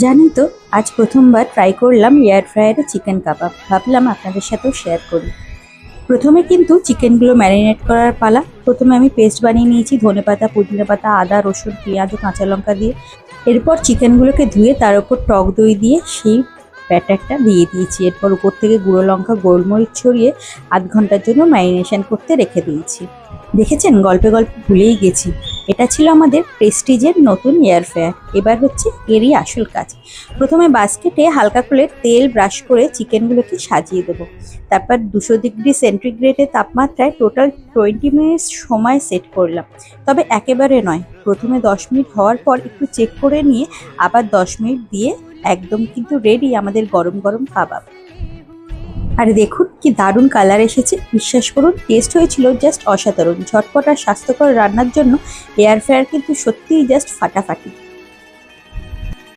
জানেন তো, আজ প্রথমবার ট্রাই করলাম এয়ার ফ্রায়ারে চিকেন কাবাব। ভাবলাম আপনাদের সাথেও শেয়ার করি। প্রথমে কিন্তু চিকেনগুলো ম্যারিনেট করার পালা। প্রথমে আমি পেস্ট বানিয়ে নিয়েছি ধনেপাতা, পুদিনা পাতা, আদা, রসুন, পেঁয়াজ ও কাঁচা লঙ্কা দিয়ে। এরপর চিকেনগুলোকে ধুয়ে তার উপর টক দই দিয়ে সেই ব্যাটারটা দিয়ে দিয়েছি। এরপর উপর থেকে গুঁড়ো লঙ্কা, গোলমরিচ ছড়িয়ে আধ ঘন্টার জন্য ম্যারিনেশন করতে রেখে দিয়েছি। দেখেছেন, গল্পে গল্পে ভুলেই গেছি, এটা ছিল আমাদের প্রেস্টিজের নতুন এয়ার ফ্রায়ার। এবার হচ্ছে এরই আসল কাজ। প্রথমে বাস্কেটে হালকা করে তেল ব্রাশ করে চিকেনগুলোকে সাজিয়ে দেবো। তারপর 200 ডিগ্রি সেন্টিগ্রেডের তাপমাত্রায় টোটাল 20 মিনিটস সময় সেট করলাম। তবে একেবারে নয়, প্রথমে 10 মিনিট হওয়ার পর একটু চেক করে নিয়ে আবার 10 মিনিট দিয়ে একদম কিন্তু রেডি আমাদের গরম গরম কাবাব। আর দেখুন কি দারুণ কালার এসেছে। বিশ্বাস করুন, টেস্ট হয়েছিল জাস্ট অসাধারণ। ঝটপট আর স্বাস্থ্যকর রান্নার জন্য এয়ার ফ্রায়ার কিন্তু সত্যিই জাস্ট ফাটাফাটি।